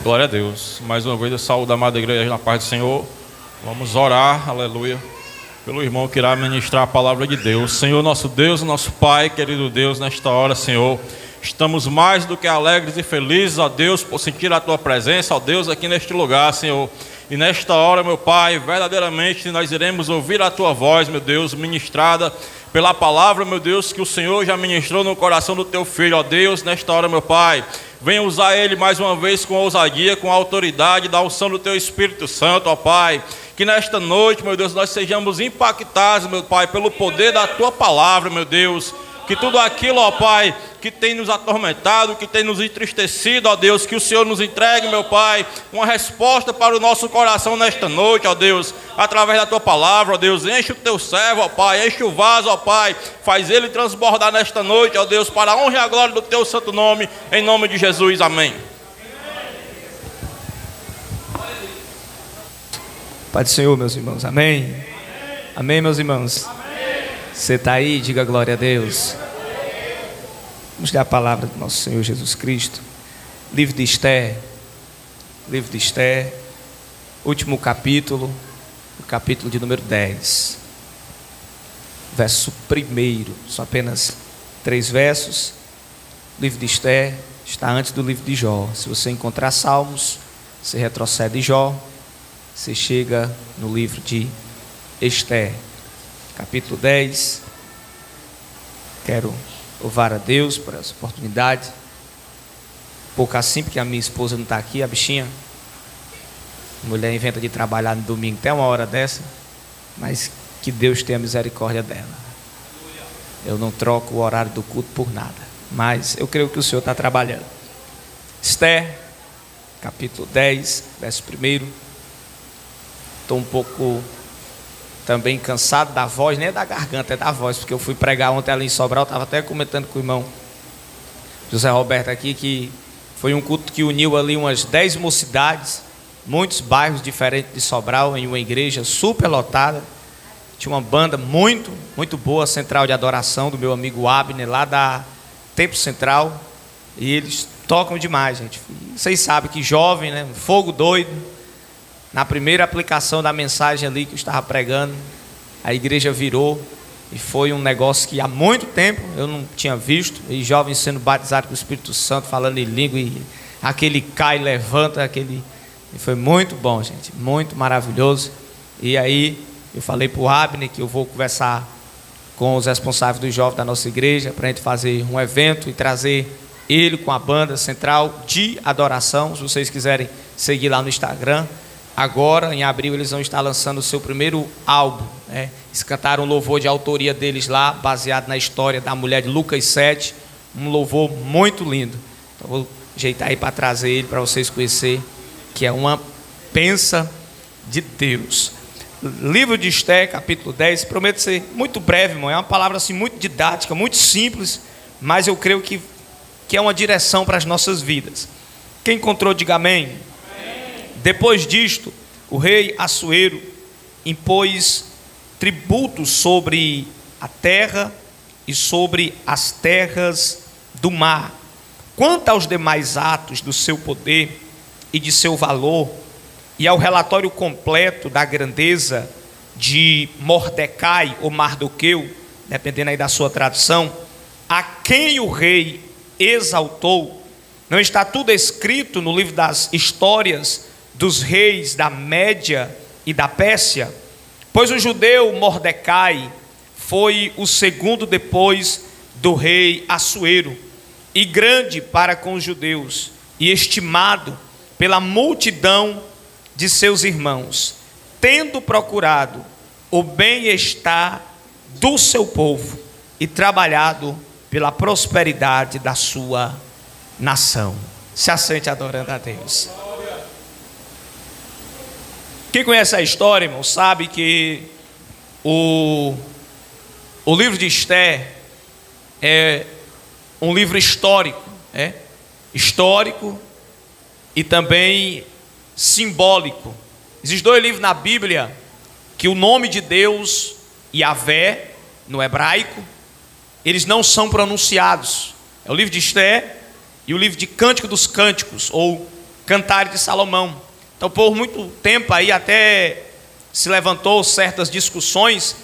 Glória a Deus. Mais uma vez eu saúdo a amada igreja na paz do Senhor. Vamos orar, aleluia, pelo irmão que irá ministrar a palavra de Deus. Senhor, nosso Deus, nosso Pai, querido Deus, nesta hora, Senhor, estamos mais do que alegres e felizes, ó Deus, por sentir a Tua presença, ó Deus, aqui neste lugar, Senhor. E nesta hora, meu Pai, verdadeiramente nós iremos ouvir a Tua voz, meu Deus, ministrada pela palavra, meu Deus, que o Senhor já ministrou no coração do Teu Filho, ó Deus, nesta hora, meu Pai. Venha usar ele mais uma vez com ousadia, com autoridade, da unção do Teu Espírito Santo, ó Pai. Que nesta noite, meu Deus, nós sejamos impactados, meu Pai, pelo poder da Tua palavra, meu Deus. Que tudo aquilo, ó Pai, que tem nos atormentado, que tem nos entristecido, ó Deus, que o Senhor nos entregue, meu Pai, uma resposta para o nosso coração nesta noite, ó Deus, através da Tua palavra, ó Deus. Enche o Teu servo, ó Pai, enche o vaso, ó Pai, faz ele transbordar nesta noite, ó Deus, para a honra e a glória do Teu santo nome, em nome de Jesus, amém. Pai do Senhor, meus irmãos, amém? Amém, meus irmãos? Você está aí? Diga glória a Deus. Vamos ler a palavra do nosso Senhor Jesus Cristo. Livro de Esther, último capítulo, o capítulo de número 10, verso 1, são apenas 3 versos. O livro de Esther está antes do livro de Jó. Se você encontrar Salmos, você retrocede Jó, você chega no livro de Esther, capítulo 10. Quero louvar a Deus por essa oportunidade. Pouco assim, porque a minha esposa não está aqui, a bichinha. A mulher inventa de trabalhar no domingo até uma hora dessa, mas que Deus tenha misericórdia dela. Eu não troco o horário do culto por nada, mas eu creio que o Senhor está trabalhando. Esther, capítulo 10, verso 1. Estou um pouco também cansado da voz, nem é da garganta, é da voz, porque eu fui pregar ontem ali em Sobral, estava até comentando com o irmão José Roberto aqui, que foi um culto que uniu ali umas 10 mocidades, muitos bairros diferentes de Sobral, em uma igreja super lotada. Tinha uma banda muito boa, Central de Adoração, do meu amigo Abner, lá da Tempo Central, e eles tocam demais, gente. Vocês sabem que jovem, né, fogo doido. Na primeira aplicação da mensagem ali que eu estava pregando, a igreja virou, e foi um negócio que há muito tempo eu não tinha visto, e jovens sendo batizados com o Espírito Santo, falando em língua, e aquele cai, levanta, e foi muito bom, gente, muito maravilhoso. E aí eu falei para o Abner que eu vou conversar com os responsáveis dos jovens da nossa igreja, para a gente fazer um evento e trazer ele com a banda Central de Adoração. Se vocês quiserem seguir lá no Instagram, agora, em abril, eles vão estar lançando o seu primeiro álbum, né? Eles cantaram um louvor de autoria deles lá, baseado na história da mulher de Lucas 7. Um louvor muito lindo. Então, vou ajeitar aí para trazer ele, para vocês conhecerem, que é uma bênção de Deus. Livro de Esther, capítulo 10. Prometo ser muito breve, irmão. É uma palavra assim, muito didática, muito simples, mas eu creio que é uma direção para as nossas vidas. Quem encontrou, diga amém. Depois disto, o rei Assuero impôs tributos sobre a terra e sobre as terras do mar. Quanto aos demais atos do seu poder e de seu valor, e ao relatório completo da grandeza de Mordecai ou Mardoqueu, dependendo aí da sua tradução, a quem o rei exaltou, não está tudo escrito no livro das histórias dos reis da Média e da Pérsia? Pois o judeu Mordecai foi o segundo depois do rei Assuero, e grande para com os judeus, e estimado pela multidão de seus irmãos, tendo procurado o bem-estar do seu povo e trabalhado pela prosperidade da sua nação. Se assente adorando a Deus. Quem conhece a história, irmão, sabe que o livro de Esther é um livro histórico, histórico e também simbólico. Existem 2 livros na Bíblia que o nome de Deus, Yahvé, no hebraico, eles não são pronunciados. É o livro de Esther e o livro de Cântico dos Cânticos, ou Cantares de Salomão. Então, por muito tempo aí até se levantou certas discussões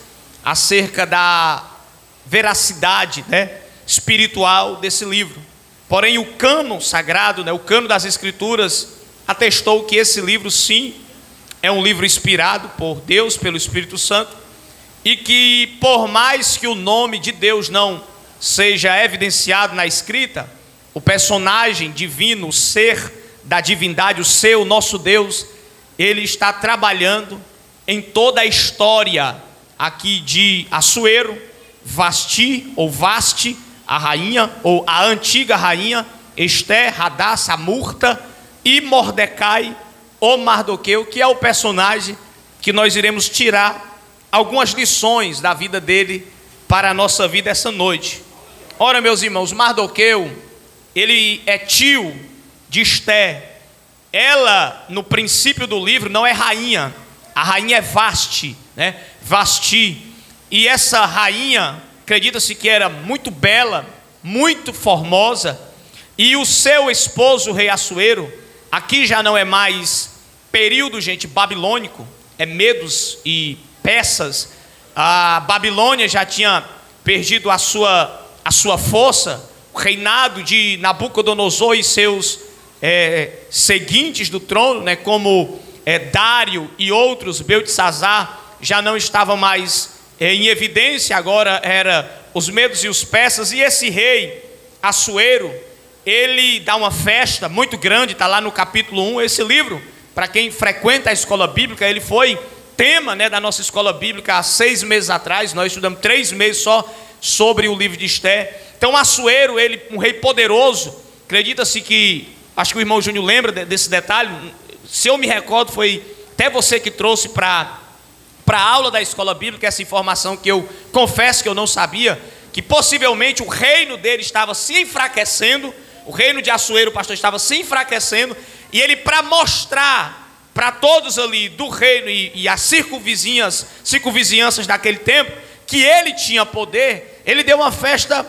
acerca da veracidade, né, espiritual desse livro. Porém, o cânon sagrado, né, o cânon das Escrituras, atestou que esse livro, sim, é um livro inspirado por Deus, pelo Espírito Santo, e que, por mais que o nome de Deus não seja evidenciado na escrita, o personagem divino, o ser da divindade, o ser, o nosso Deus, ele está trabalhando em toda a história aqui de Assuero, Vasti ou Vaste, a rainha, ou a antiga rainha, Esther, Hadassah, Murta e Mordecai, ou Mardoqueu, que é o personagem que nós iremos tirar algumas lições da vida dele para a nossa vida essa noite. Ora, meus irmãos, Mardoqueu, ele é tio de Esther. Ela, no princípio do livro, não é rainha. A rainha é Vasti, né? Vasti. E essa rainha, acredita-se que era muito bela, muito formosa. E o seu esposo, o rei Assuero, aqui já não é mais período, gente, babilônico, é Medos e Persas. A Babilônia já tinha perdido a sua força. O reinado de Nabucodonosor e seus seguintes do trono, né, como Dário e outros, Beltesazar, já não estavam mais em evidência. Agora era os medos e os persas. E esse rei Assuero, ele dá uma festa muito grande, está lá no capítulo 1, esse livro, para quem frequenta a escola bíblica, ele foi tema, né, da nossa escola bíblica há 6 meses atrás. Nós estudamos 3 meses só sobre o livro de Esther. Então Assuero, ele, um rei poderoso, acredita-se que, acho que o irmão Júnior lembra desse detalhe, se eu me recordo, foi até você que trouxe para a aula da escola bíblica essa informação que eu confesso que eu não sabia, que possivelmente o reino dele estava se enfraquecendo, o reino de Assuero, o pastor, estava se enfraquecendo, e ele, para mostrar para todos ali do reino e as circunvizinhanças daquele tempo, que ele tinha poder, ele deu uma festa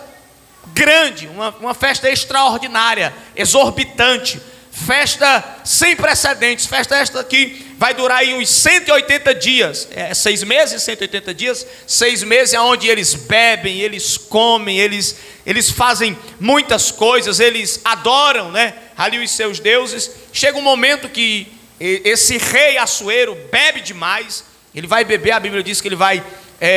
grande, uma festa extraordinária, exorbitante, festa sem precedentes, festa esta que vai durar aí uns 180 dias, 6 meses, 180 dias, 6 meses, onde eles bebem, eles comem, eles fazem muitas coisas, eles adoram, né, ali os seus deuses. Chega um momento que esse rei Assuero bebe demais, ele vai beber, a Bíblia diz que ele vai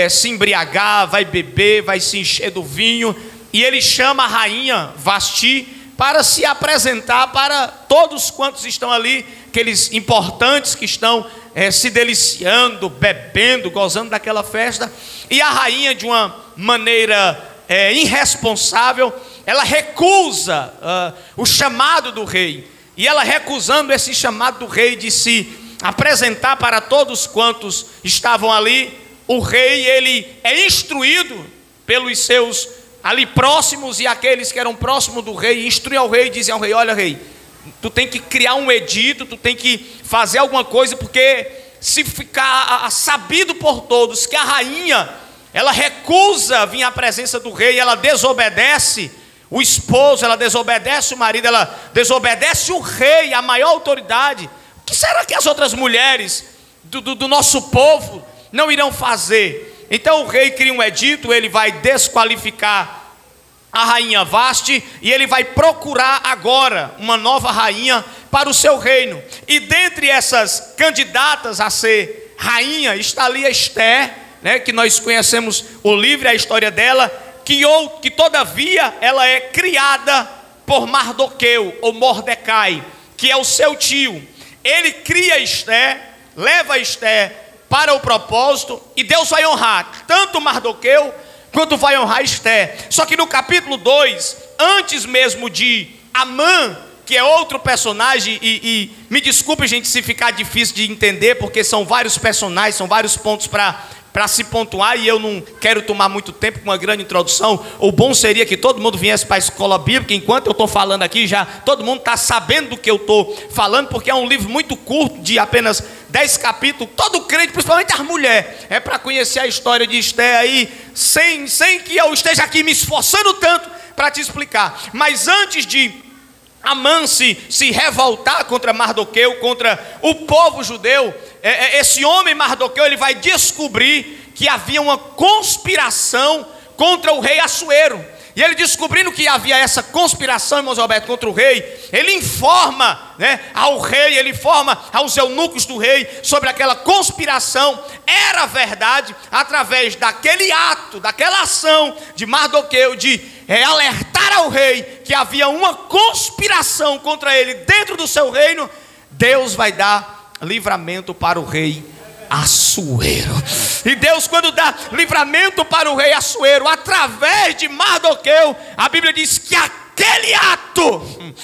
se embriagar, vai beber, vai se encher do vinho, e ele chama a rainha Vasti para se apresentar para todos quantos estão ali, aqueles importantes que estão se deliciando, bebendo, gozando daquela festa. E a rainha, de uma maneira irresponsável, ela recusa o chamado do rei. E ela, recusando esse chamado do rei de se apresentar para todos quantos estavam ali, o rei, ele é instruído pelos seus ali próximos, e aqueles que eram próximos do rei instruem ao rei e dizem ao rei: olha, rei, tu tem que criar um edito, tu tem que fazer alguma coisa, porque se ficar sabido por todos que a rainha, ela recusa vir à presença do rei, ela desobedece o esposo, ela desobedece o marido, ela desobedece o rei, a maior autoridade, o que será que as outras mulheres do nosso povo não irão fazer? Então o rei cria um edito, ele vai desqualificar a rainha Vasti, e ele vai procurar agora uma nova rainha para o seu reino. E dentre essas candidatas a ser rainha está ali a Esther, né, que nós conhecemos o livro, a história dela, que todavia ela é criada por Mardoqueu ou Mordecai, que é o seu tio. Ele cria Esther, leva Esther para o propósito, e Deus vai honrar tanto Mardoqueu quanto vai honrar Esther. Só que no capítulo 2, antes mesmo de Amã, que é outro personagem, e me desculpe, gente, se ficar difícil de entender, porque são vários personagens, são vários pontos para se pontuar, e eu não quero tomar muito tempo com uma grande introdução. O bom seria que todo mundo viesse para a escola bíblica, enquanto eu estou falando aqui, já todo mundo está sabendo do que eu estou falando, porque é um livro muito curto, de apenas 10 capítulos. Todo crente, principalmente as mulheres, é para conhecer a história de Esther aí, sem que eu esteja aqui me esforçando tanto para te explicar. Mas antes de Amã se revoltar contra Mardoqueu, contra o povo judeu, esse homem Mardoqueu, ele vai descobrir que havia uma conspiração contra o rei Assuero. E ele, descobrindo que havia essa conspiração, irmãos Roberto, contra o rei, ele informa, ao rei, ele informa aos eunucos do rei sobre aquela conspiração. Era verdade, através daquele ato, daquela ação de Mardoqueu, de alertar ao rei que havia uma conspiração contra ele dentro do seu reino. Deus vai dar livramento para o rei Assuero. E Deus, quando dá livramento para o rei Assuero através de Mardoqueu, a Bíblia diz que aquele ato,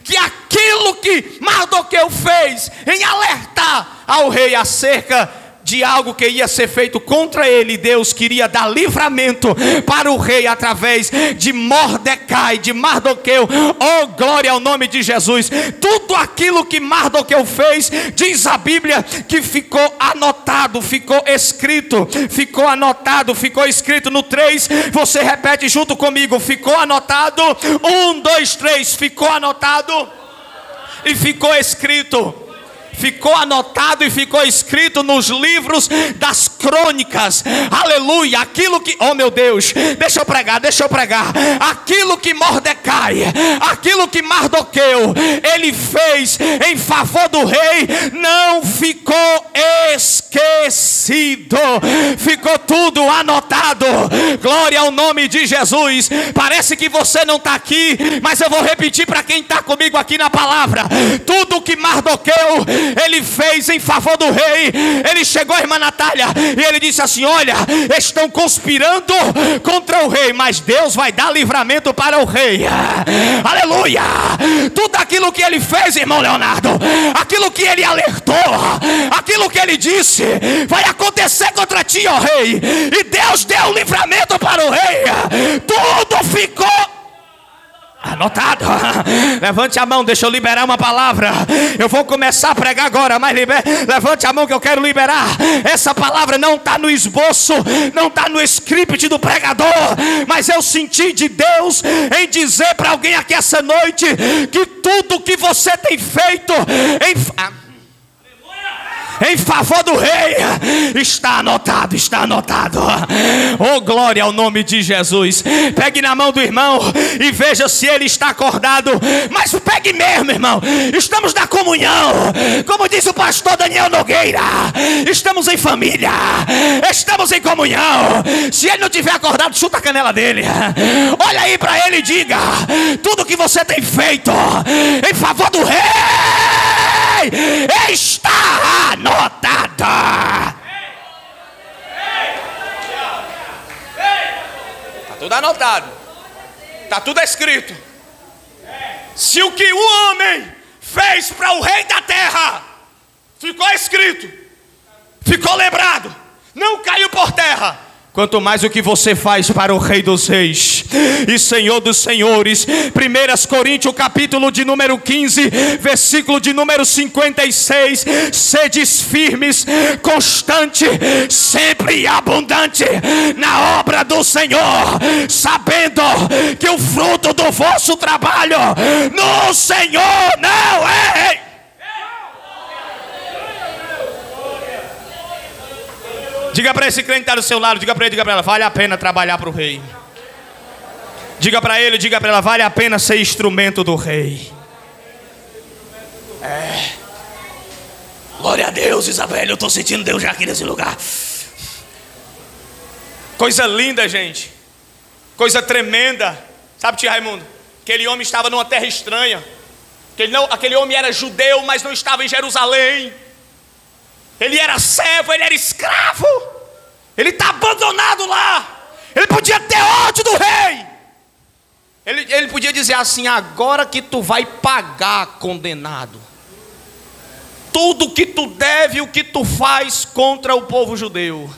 que aquilo que Mardoqueu fez em alertar ao rei acerca de algo que ia ser feito contra ele, Deus queria dar livramento para o rei através de Mordecai, de Mardoqueu. Oh, glória ao nome de Jesus. Tudo aquilo que Mardoqueu fez, diz a Bíblia, que ficou anotado, ficou escrito, ficou anotado, ficou escrito. No 3, você repete junto comigo: ficou anotado. 1, 2, 3, ficou anotado e ficou escrito. Ficou anotado e ficou escrito nos livros das crônicas. Aleluia. Aquilo que, oh meu Deus, deixa eu pregar. Aquilo que Mordecai, aquilo que Mardoqueu, ele fez em favor do rei, não ficou esquecido. Ficou tudo anotado. Glória ao nome de Jesus. Parece que você não está aqui, mas eu vou repetir para quem está comigo aqui na palavra. Tudo que Mardoqueu ele fez em favor do rei. Ele chegou, irmã Natália, e ele disse assim: olha, estão conspirando contra o rei, mas Deus vai dar livramento para o rei. Aleluia. Tudo aquilo que ele fez, irmão Leonardo, aquilo que ele alertou, aquilo que ele disse, vai acontecer contra ti, ó rei. E Deus deu livramento para o rei. Tudo ficou anotado. Levante a mão, deixa eu liberar uma palavra. Eu vou começar a pregar agora, mas levante a mão que eu quero liberar. Essa palavra não está no esboço, não está no script do pregador, mas eu senti de Deus em dizer para alguém aqui essa noite que tudo que você tem feito em favor do rei está anotado, está anotado. Oh, glória ao nome de Jesus. Pegue na mão do irmão e veja se ele está acordado. Mas pegue mesmo, irmão. Estamos na comunhão, como disse o pastor Daniel Nogueira. Estamos em família, estamos em comunhão. Se ele não tiver acordado, chuta a canela dele. Olha aí para ele e diga: tudo que você tem feito em favor do rei está anotado. Está tudo anotado, está tudo escrito. Se o que o homem fez para o rei da terra ficou escrito, ficou lembrado, não caiu por terra, quanto mais o que você faz para o Rei dos Reis e Senhor dos Senhores. 1 Coríntios capítulo de número 15, versículo de número 56. Sedes firmes, constante, sempre abundante na obra do Senhor, sabendo que o fruto do vosso trabalho no Senhor não é. Diga para esse crente que está do seu lado, diga para ele, diga para ela: vale a pena trabalhar para o rei. Diga para ele, diga para ela: vale a pena ser instrumento do rei. Glória a Deus, Isabel, eu estou sentindo Deus já aqui nesse lugar. Coisa linda, gente. Coisa tremenda. Sabe, tio Raimundo, aquele homem estava numa terra estranha. Aquele homem era judeu, mas não estava em Jerusalém. Ele era servo, ele era escravo. Ele está abandonado lá. Ele podia ter ódio do rei. Ele podia dizer assim: agora que tu vai pagar, condenado, tudo que tu deve, o que tu faz contra o povo judeu.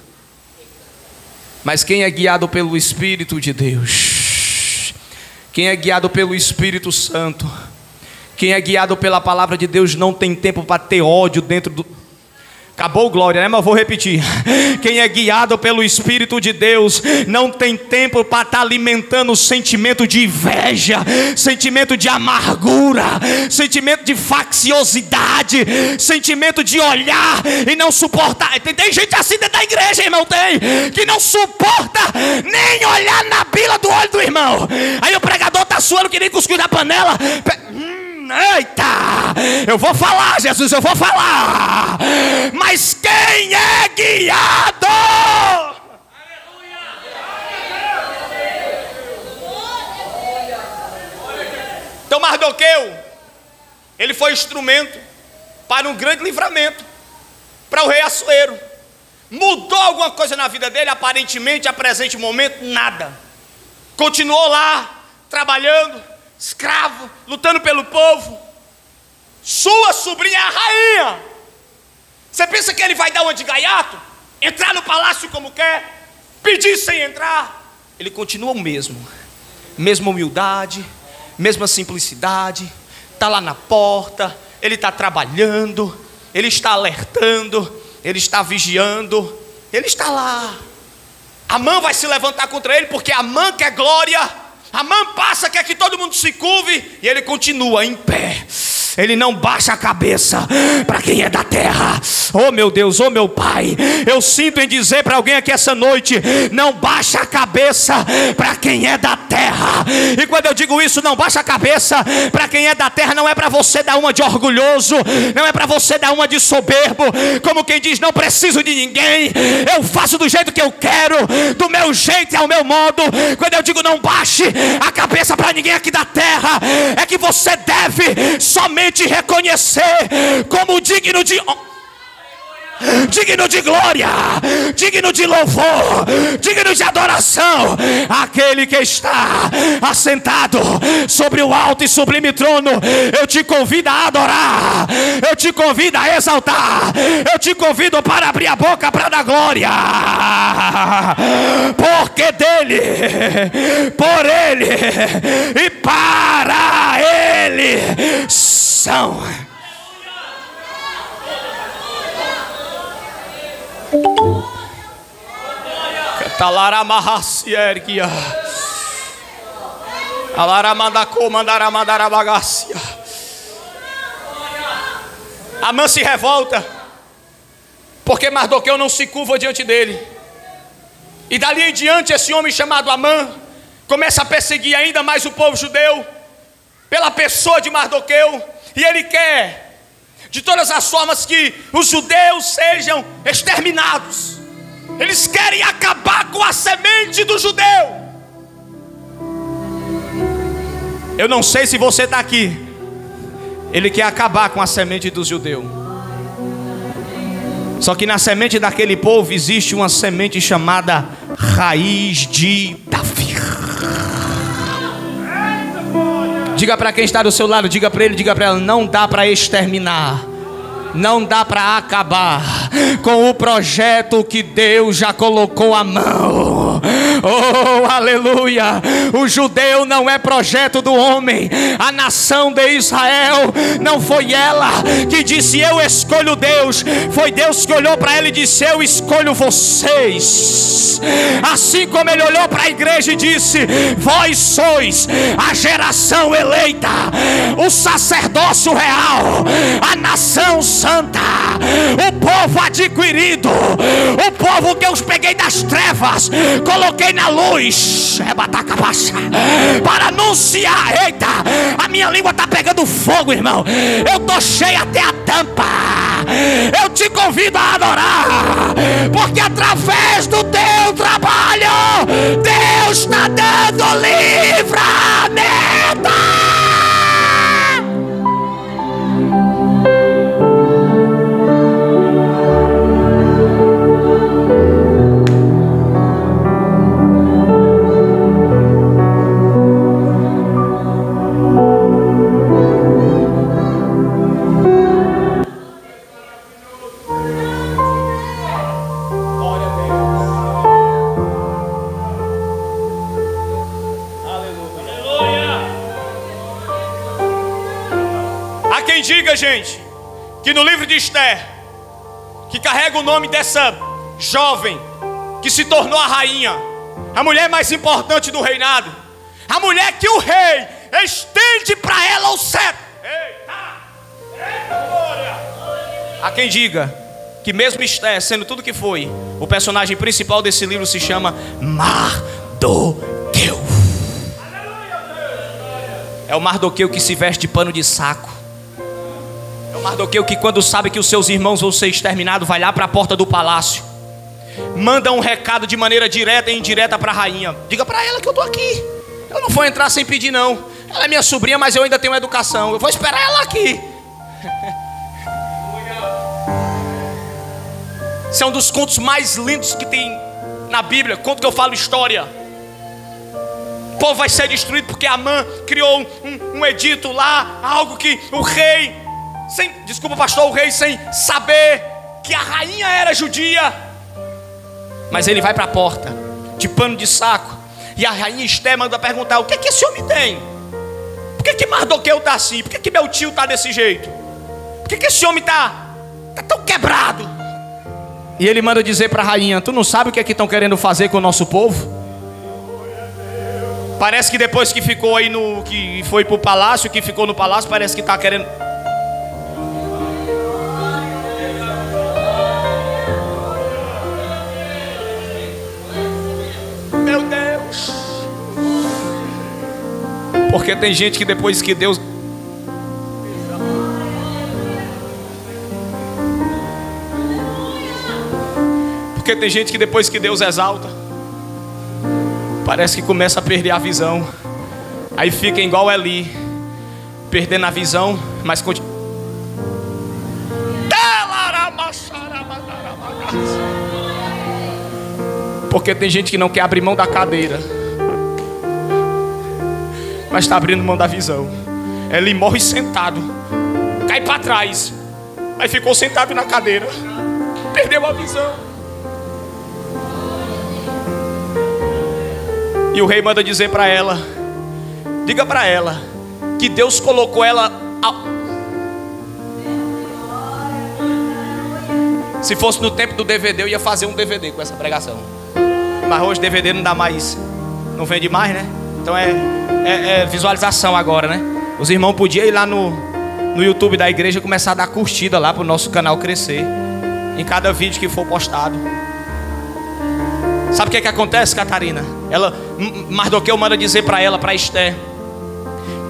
Mas quem é guiado pelo Espírito de Deus, quem é guiado pelo Espírito Santo, quem é guiado pela palavra de Deus, não tem tempo para ter ódio dentro do... Acabou glória, né? Mas eu vou repetir. Quem é guiado pelo Espírito de Deus não tem tempo para estar alimentando o sentimento de inveja, sentimento de amargura, sentimento de facciosidade, sentimento de olhar e não suportar. Tem gente assim dentro da igreja, irmão, que não suporta nem olhar na bila do olho do irmão. Aí o pregador está suando que nem cuscuz na panela. Eita, eu vou falar, Jesus, eu vou falar. Mas quem é guiado? Então Mardoqueu, ele foi instrumento para um grande livramento para o rei Assuero. Mudou alguma coisa na vida dele? Aparentemente, a presente momento, nada. Continuou lá, trabalhando, escravo, lutando pelo povo. Sua sobrinha é a rainha. Você pensa que ele vai dar uma de gaiato? Entrar no palácio como quer? Pedir sem entrar? Ele continua o mesmo. Mesma humildade, mesma simplicidade. Está lá na porta, ele está trabalhando, ele está alertando, ele está vigiando, ele está lá. Amã vai se levantar contra ele, porque Amã quer glória. Amã passa, quer que todo mundo se curve, e ele continua em pé. Ele não baixa a cabeça para quem é da terra. Oh meu Deus, oh meu Pai, eu sinto em dizer para alguém aqui essa noite: não baixa a cabeça para quem é da terra. E quando eu digo isso, não baixa a cabeça para quem é da terra, não é para você dar uma de orgulhoso, não é para você dar uma de soberbo, como quem diz: não preciso de ninguém, eu faço do jeito que eu quero, do meu jeito e ao meu modo. Quando eu digo não baixe a cabeça para ninguém aqui da terra, é que você deve somente reconhecer como digno de glória, digno de louvor, digno de adoração, aquele que está assentado sobre o alto e sublime trono. Eu te convido a adorar, eu te convido a exaltar, eu te convido para abrir a boca para dar glória, porque dele, por ele e para ele são. Talaramarracierguia Alaramandacô mandaramandarabagacia. Amã se revolta porque Mardoqueu não se curva diante dele. E dali em diante esse homem chamado Amã começa a perseguir ainda mais o povo judeu pela pessoa de Mardoqueu. E ele quer de todas as formas que os judeus sejam exterminados. Eles querem acabar com a semente do judeu. Eu não sei se você está aqui. Ele quer acabar com a semente do judeu. Só que na semente daquele povo existe uma semente chamada raiz de Davi. Diga para quem está do seu lado, diga para ele, diga para ela: não dá para exterminar, não dá para acabar com o projeto que Deus já colocou à mão. Oh, aleluia! O judeu não é projeto do homem. A nação de Israel não foi ela que disse eu escolho Deus. Foi Deus que olhou para ela e disse eu escolho vocês. Assim como ele olhou para a igreja e disse vós sois a geração eleita, o sacerdócio real, a nação santa, o povo adquirido, o povo que eu peguei das trevas, coloquei na luz, para anunciar. Eita, a minha língua está pegando fogo, irmão. Eu estou cheio até a tampa. Eu te convido a adorar, porque através do teu trabalho Deus está dando livramento. Diga, gente, que no livro de Esther, que carrega o nome dessa jovem que se tornou a rainha, a mulher mais importante do reinado, a mulher que o rei estende para ela o cetro. Eita glória! Há quem diga que mesmo Esther sendo tudo que foi, o personagem principal desse livro se chama Mardoqueu. É o Mardoqueu que se veste de pano de saco. É o Mardoqueu que, quando sabe que os seus irmãos vão ser exterminados, vai lá para a porta do palácio, manda um recado de maneira direta e indireta para a rainha: diga para ela que eu estou aqui, eu não vou entrar sem pedir não. Ela é minha sobrinha, mas eu ainda tenho educação, eu vou esperar ela aqui. Esse é um dos contos mais lindos que tem na Bíblia. Conto que eu falo história. O povo vai ser destruído porque Amã criou um edito lá, algo que o rei, desculpa pastor, o rei sem saber que a rainha era judia. Mas ele vai para a porta de pano de saco, e a rainha Esther manda perguntar: o que é que esse homem tem? Por que que Mardoqueu está assim? Por que que meu tio está desse jeito? Por que que esse homem está tão quebrado? E ele manda dizer para a rainha: tu não sabe o que é que estão querendo fazer com o nosso povo? Parece que depois que ficou aí que foi para o palácio, que ficou no palácio, parece que está querendo. Meu Deus! Porque tem gente que depois que Deus... Porque tem gente que depois que Deus exalta, parece que começa a perder a visão. Aí fica igual Eli, perdendo a visão, mas continua. Porque tem gente que não quer abrir mão da cadeira, mas está abrindo mão da visão. Eli morre sentado, cai para trás, aí ficou sentado na cadeira, perdeu a visão. E o rei manda dizer para ela: diga para ela que Deus colocou ela Se fosse no tempo do DVD, eu ia fazer um DVD com essa pregação. Mas hoje DVD não dá mais, não vende mais, né? Então é visualização agora, né? Os irmãos podiam ir lá no YouTube da igreja e começar a dar curtida lá para o nosso canal crescer, em cada vídeo que for postado. Sabe o que acontece, Catarina? Mardoqueu manda dizer para ela, para Esther,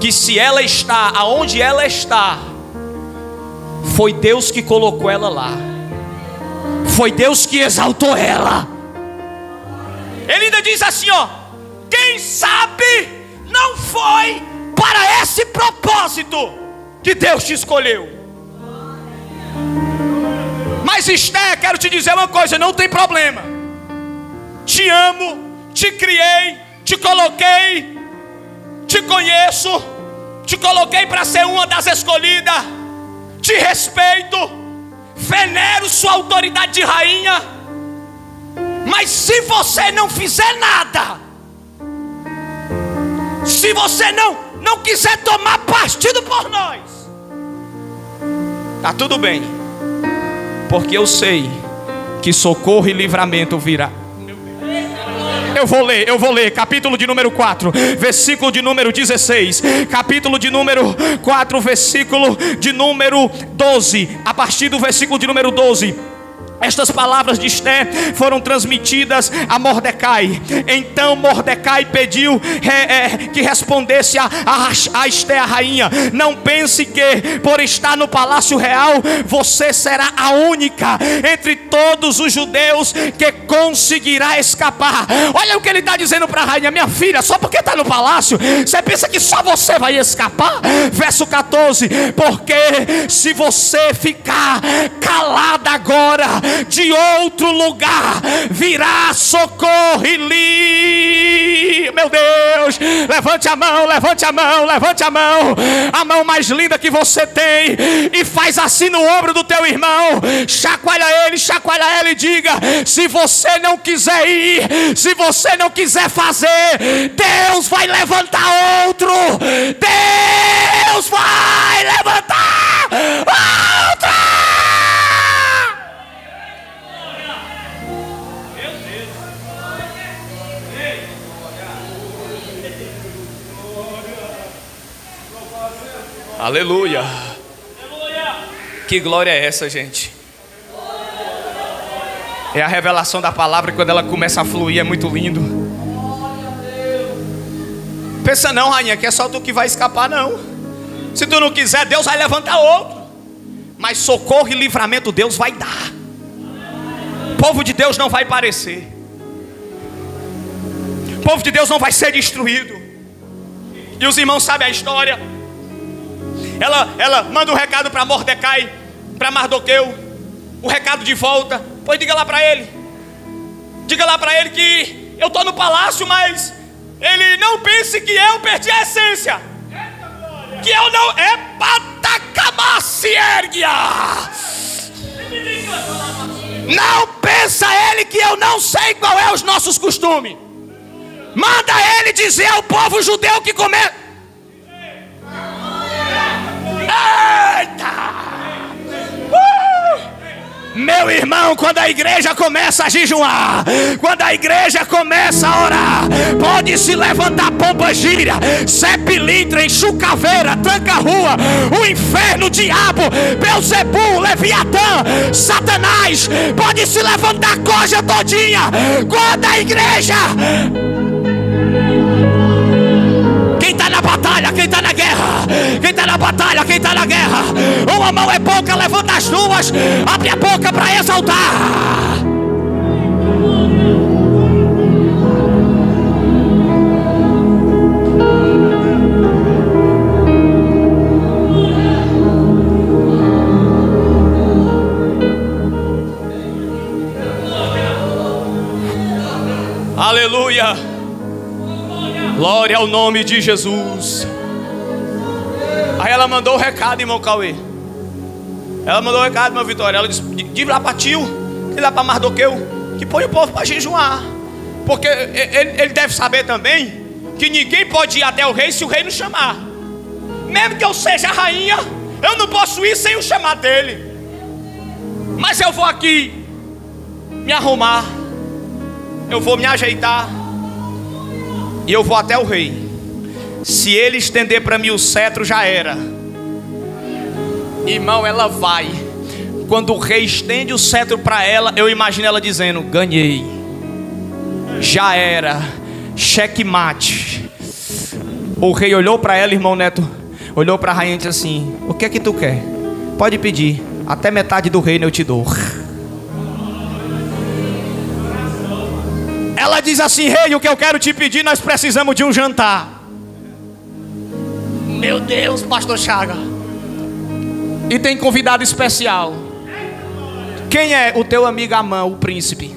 que se ela está aonde ela está, foi Deus que colocou ela lá, foi Deus que exaltou ela. Ele ainda diz assim, ó: quem sabe não foi para esse propósito que Deus te escolheu. Mas Esther, quero te dizer uma coisa, não tem problema. Te amo, te criei, te coloquei, te conheço, te coloquei para ser uma das escolhidas, te respeito, venero sua autoridade de rainha. Mas se você não fizer nada, se você não quiser tomar partido por nós, tá tudo bem, porque eu sei que socorro e livramento virá. Eu vou ler, capítulo de número 4, versículo de número 16, capítulo de número 4, versículo de número 12, a partir do versículo de número 12. Estas palavras de Esther foram transmitidas a Mordecai. Então Mordecai pediu que respondesse a Esther, a rainha: não pense que por estar no palácio real você será a única entre todos os judeus que conseguirá escapar. Olha o que ele está dizendo para a rainha: minha filha, só porque está no palácio, você pensa que só você vai escapar? Verso 14: porque se você ficar calada agora, de outro lugar virá socorro e meu Deus, levante a mão, levante a mão, levante a mão mais linda que você tem, e faz assim no ombro do teu irmão, chacoalha ele e diga: se você não quiser ir, se você não quiser fazer, Deus vai levantar outro, Deus vai. vai levantar outra. Aleluia. Que glória é essa, gente? É a revelação da palavra, quando ela começa a fluir, é muito lindo. Pensa não, rainha, que é só tu que vai escapar, não. Se tu não quiser, Deus vai levantar outro. Mas socorro e livramento Deus vai dar. O povo de Deus não vai parecer. O povo de Deus não vai ser destruído. E os irmãos sabem a história. Ela manda um recado para Mordecai, para Mardoqueu, o recado de volta. Pois diga lá para ele. Diga lá para ele que eu estou no palácio, mas ele não pense que eu perdi a essência. Que eu não... É patacamaciérgia. Não pensa ele que eu não sei qual é os nossos costumes. Manda ele dizer ao povo judeu que come... Eita! Meu irmão, quando a igreja começa a jejuar, quando a igreja começa a orar, pode se levantar pomba gira, sepilintra, enxucaveira, tranca-rua, o inferno, o diabo, Belzebu, Leviatã, Satanás, pode se levantar coja todinha. Quando a igreja... Quem está na batalha, quem está na guerra, quem está na batalha, quem está na guerra, uma mão é pouca, levanta as duas, abre a boca para exaltar. Aleluia. Glória ao nome de Jesus. Aí ela mandou o recado, irmão Cauê. Ela mandou o recado, irmão Vitória. Ela disse: diz lá para tio, diz lá para Mardoqueu, que põe o povo para jejuar. Porque ele deve saber também que ninguém pode ir até o rei se o rei não chamar. Mesmo que eu seja a rainha, eu não posso ir sem o chamar dele. Mas eu vou aqui me arrumar, eu vou me ajeitar e eu vou até o rei. Se ele estender para mim o cetro, já era. Irmão, ela vai. Quando o rei estende o cetro para ela, eu imagino ela dizendo: ganhei, já era, checkmate. O rei olhou para ela, irmão Neto, olhou para a rainha e disse assim: o que é que tu quer? Pode pedir, até metade do reino eu te dou. Ela diz assim: rei, o que eu quero te pedir, nós precisamos de um jantar. Meu Deus, pastor Chaga. E tem convidado especial. Quem é? O teu amigo Amã, o príncipe.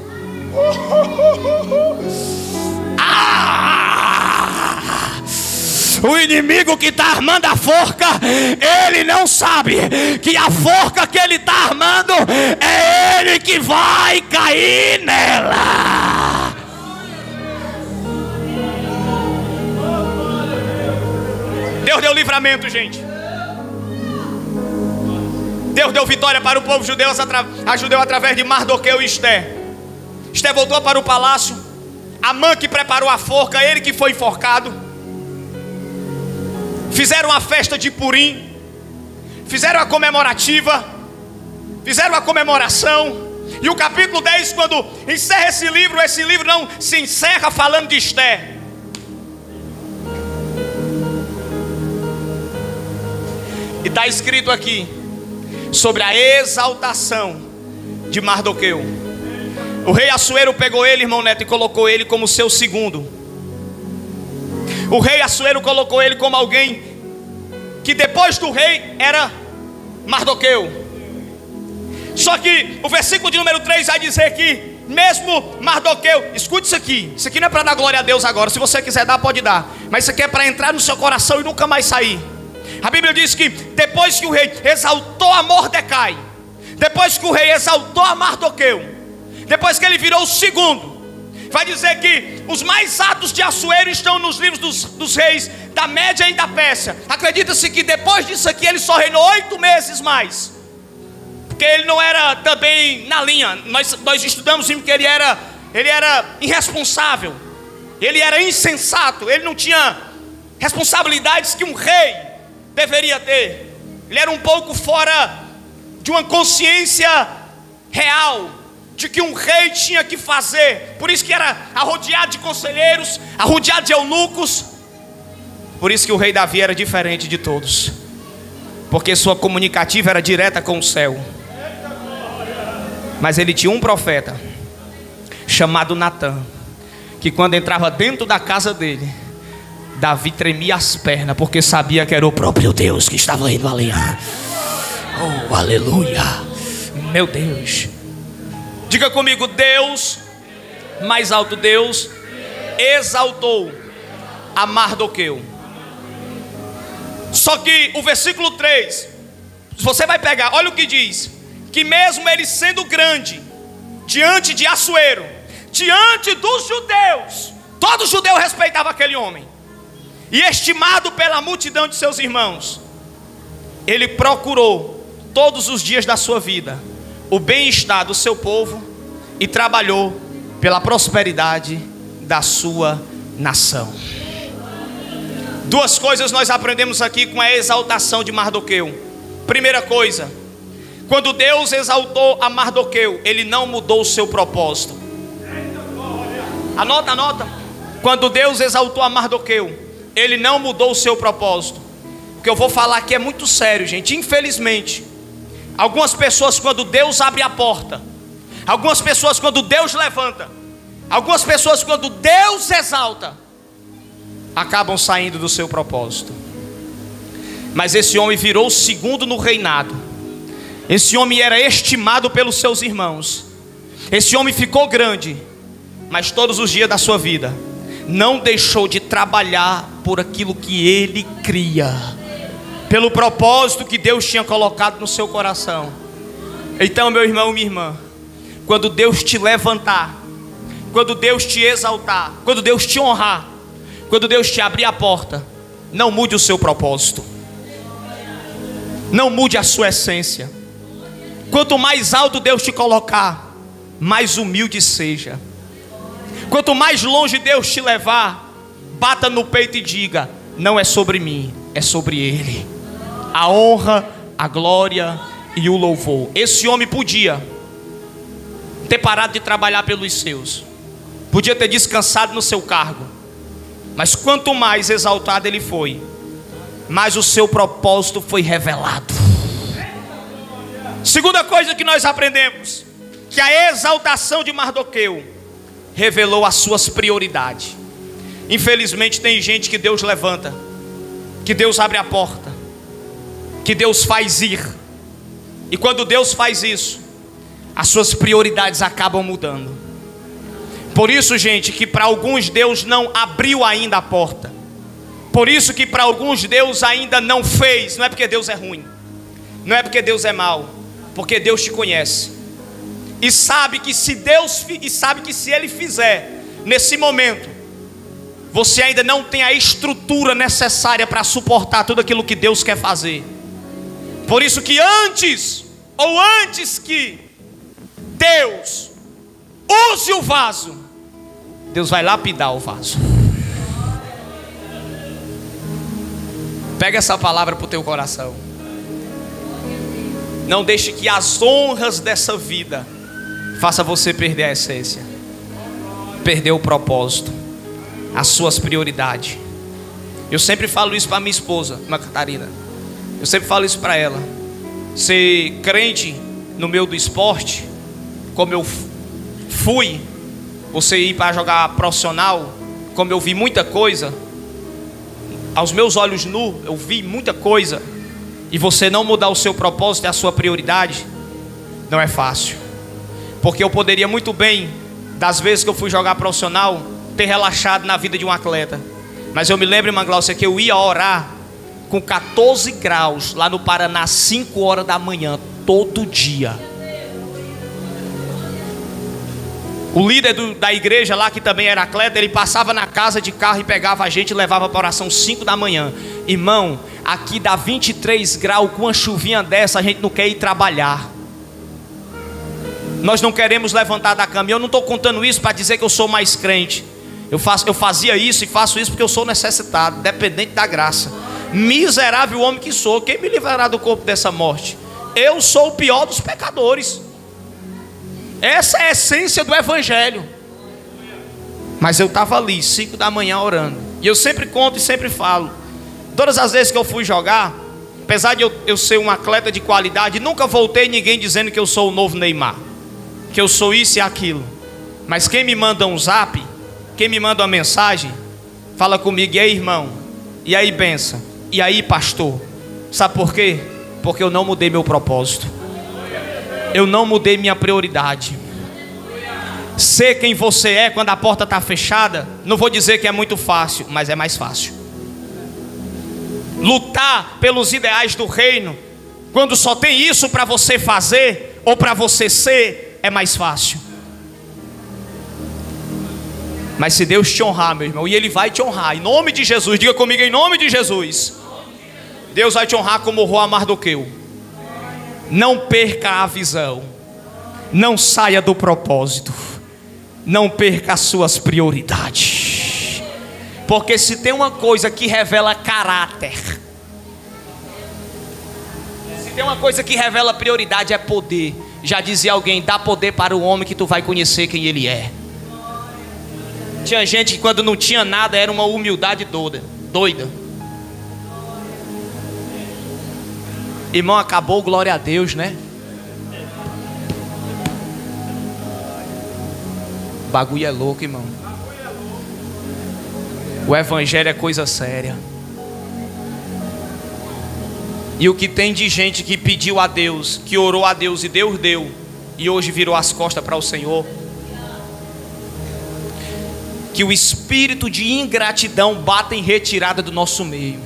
O inimigo que está armando a forca, ele não sabe que a forca que ele está armando é ele que vai cair nela. Deus deu livramento, gente. Deus deu vitória para o povo judeu através de Mardoqueu e Esté. Esté voltou para o palácio. Amã que preparou a forca, ele que foi enforcado. Fizeram a festa de Purim, fizeram a comemorativa, fizeram a comemoração. E o capítulo 10, quando encerra esse livro não se encerra falando de Esté. E está escrito aqui sobre a exaltação de Mardoqueu. O rei Assuero pegou ele, irmão Neto, e colocou ele como seu segundo. O rei Assuero colocou ele como alguém que depois do rei era Mardoqueu. Só que o versículo de número 3 vai dizer que mesmo Mardoqueu, escute isso aqui não é para dar glória a Deus agora. Se você quiser dar, pode dar, mas isso aqui é para entrar no seu coração e nunca mais sair. A Bíblia diz que depois que o rei exaltou a Mordecai, depois que o rei exaltou a Mardoqueu, depois que ele virou o segundo, vai dizer que os mais atos de Assuero estão nos livros dos reis da Média e da Pérsia. Acredita-se que depois disso aqui ele só reinou 8 meses mais, porque ele não era também na linha. Nós estudamos que ele era irresponsável, ele era insensato, ele não tinha responsabilidades que um rei deveria ter. Ele era um pouco fora de uma consciência real de que um rei tinha que fazer. Por isso que era arrodeado de conselheiros, arrodeado de eunucos. Por isso que o rei Davi era diferente de todos, porque sua comunicativa era direta com o céu. Mas ele tinha um profeta chamado Natã, que quando entrava dentro da casa dele, Davi tremia as pernas, porque sabia que era o próprio Deus que estava indo ali. Oh, aleluia, meu Deus. Diga comigo: Deus, mais alto, Deus exaltou a Mardoqueu. Só que o versículo 3, você vai pegar, olha o que diz: que mesmo ele sendo grande diante de Assuero, diante dos judeus, todo judeu respeitava aquele homem, e estimado pela multidão de seus irmãos, ele procurou todos os dias da sua vida o bem-estar do seu povo e trabalhou pela prosperidade da sua nação. Duas coisas nós aprendemos aqui com a exaltação de Mardoqueu. Primeira coisa, quando Deus exaltou a Mardoqueu, ele não mudou o seu propósito. Anota. Quando Deus exaltou a Mardoqueu, ele não mudou o seu propósito. O que eu vou falar aqui é muito sério, gente. Infelizmente, algumas pessoas, quando Deus abre a porta, algumas pessoas, quando Deus levanta, algumas pessoas, quando Deus exalta, acabam saindo do seu propósito. Mas esse homem virou o segundo no reinado. Esse homem era estimado pelos seus irmãos. Esse homem ficou grande, mas todos os dias da sua vida não deixou de trabalhar por aquilo que ele cria, pelo propósito que Deus tinha colocado no seu coração. Então, meu irmão, minha irmã, quando Deus te levantar, quando Deus te exaltar, quando Deus te honrar, quando Deus te abrir a porta, não mude o seu propósito, não mude a sua essência. Quanto mais alto Deus te colocar, mais humilde seja. Quanto mais longe Deus te levar, bata no peito e diga: não é sobre mim, é sobre Ele. A honra, a glória e o louvor. Esse homem podia ter parado de trabalhar pelos seus, podia ter descansado no seu cargo, mas quanto mais exaltado ele foi, mais o seu propósito foi revelado. Segunda coisa que nós aprendemos, que a exaltação de Mardoqueu revelou as suas prioridades. Infelizmente tem gente que Deus levanta, que Deus abre a porta, que Deus faz ir, e quando Deus faz isso, as suas prioridades acabam mudando. Por isso, gente, que para alguns Deus não abriu ainda a porta. Por isso que para alguns Deus ainda não fez. Não é porque Deus é ruim, não é porque Deus é mau, porque Deus te conhece e sabe que se Ele fizer nesse momento, você ainda não tem a estrutura necessária para suportar tudo aquilo que Deus quer fazer. Por isso que antes que Deus use o vaso, Deus vai lapidar o vaso. Pega essa palavra para o teu coração. Não deixe que as honras dessa vida faça você perder a essência, perder o propósito, as suas prioridades. Eu sempre falo isso para minha esposa, irmã Catarina. Eu sempre falo isso para ela. Ser crente no meio do esporte, como eu fui, você ir para jogar profissional, como eu vi muita coisa, aos meus olhos nus, eu vi muita coisa, e você não mudar o seu propósito e a sua prioridade, não é fácil. Porque eu poderia muito bem, das vezes que eu fui jogar profissional, ter relaxado na vida de um atleta. Mas eu me lembro, irmã Glaucia, que eu ia orar com 14 graus lá no Paraná, 5 horas da manhã, todo dia. O líder da igreja lá, que também era atleta, ele passava na casa de carro e pegava a gente e levava para oração 5 da manhã. Irmão, aqui dá 23 graus, com uma chuvinha dessa a gente não quer ir trabalhar. Nós não queremos levantar da cama. E eu não estou contando isso para dizer que eu sou mais crente. Eu fazia isso e faço isso porque eu sou necessitado, dependente da graça. Miserável homem que sou, quem me livrará do corpo dessa morte? Eu sou o pior dos pecadores. Essa é a essência do evangelho. Mas eu estava ali 5 da manhã orando. E eu sempre conto e sempre falo, todas as vezes que eu fui jogar, apesar de eu ser um atleta de qualidade, nunca voltei ninguém dizendo que eu sou o novo Neymar, que eu sou isso e aquilo. Mas quem me manda um zap, quem me manda uma mensagem, fala comigo: e aí, irmão? E aí, benção? E aí, pastor? Sabe por quê? Porque eu não mudei meu propósito. Eu não mudei minha prioridade. Ser quem você é quando a porta está fechada, não vou dizer que é muito fácil, mas é mais fácil. Lutar pelos ideais do reino, quando só tem isso para você fazer ou para você ser, é mais fácil. Mas se Deus te honrar, meu irmão, e Ele vai te honrar, em nome de Jesus, diga comigo, em nome de Jesus. Deus vai te honrar como honrou a Mardoqueu. Não perca a visão, não saia do propósito, não perca as suas prioridades. Porque se tem uma coisa que revela caráter, se tem uma coisa que revela prioridade, é poder. Já dizia alguém: dá poder para o homem que tu vai conhecer quem ele é. Tinha gente que quando não tinha nada era uma humildade doida. Irmão, acabou, glória a Deus, né? O bagulho é louco, irmão. O evangelho é coisa séria. E o que tem de gente que pediu a Deus, que orou a Deus e Deus deu, e hoje virou as costas para o Senhor. Que o espírito de ingratidão bata em retirada do nosso meio.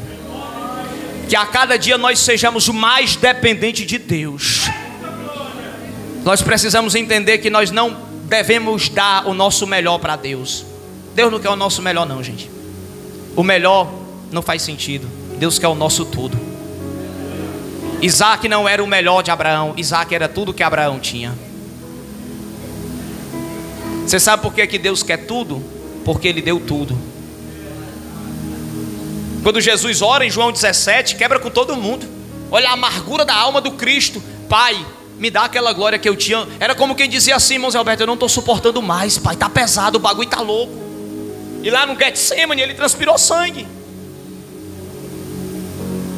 Que a cada dia nós sejamos mais dependentes de Deus. Nós precisamos entender que nós não devemos dar o nosso melhor para Deus. Deus não quer o nosso melhor não, gente. O melhor não faz sentido. Deus quer o nosso tudo. Isaac não era o melhor de Abraão. Isaac era tudo que Abraão tinha. Você sabe por que Deus quer tudo? Porque Ele deu tudo. Quando Jesus ora em João 17, quebra com todo mundo. Olha a amargura da alma do Cristo. Pai, me dá aquela glória que eu tinha. Era como quem dizia assim: irmão Zé Alberto, eu não estou suportando mais, pai, está pesado, o bagulho está louco. E lá no Getsemane ele transpirou sangue.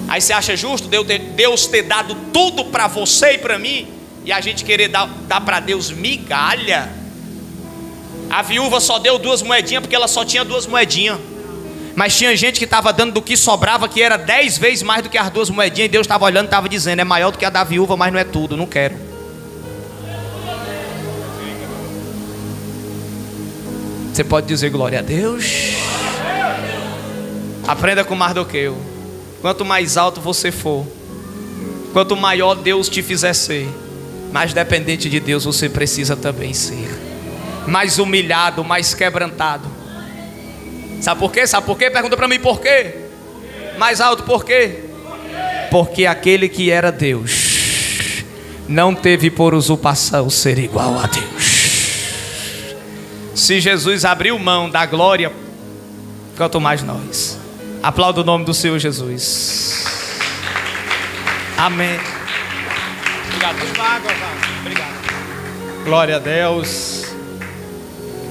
Aí você acha justo Deus ter dado tudo para você e para mim, e a gente querer dar para Deus migalha? A viúva só deu 2 moedinhas porque ela só tinha 2 moedinhas. Mas tinha gente que estava dando do que sobrava, que era 10 vezes mais do que as 2 moedinhas. E Deus estava olhando e estava dizendo: é maior do que a da viúva, mas não é tudo, não quero. Você pode dizer glória a Deus? Aprenda com Mardoqueu. Quanto mais alto você for, quanto maior Deus te fizer ser, mais dependente de Deus você precisa também ser. Mais humilhado, mais quebrantado. Sabe por quê? Sabe por quê? Pergunta para mim por quê? Mais alto, por quê? Porque aquele que era Deus não teve por usurpação ser igual a Deus. Se Jesus abriu mão da glória, quanto mais nós. Aplauda o nome do Senhor Jesus. Amém. Obrigado. Obrigado. Glória a Deus.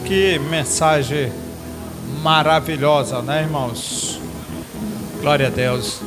Que mensagem maravilhosa, né, irmãos? Glória a Deus.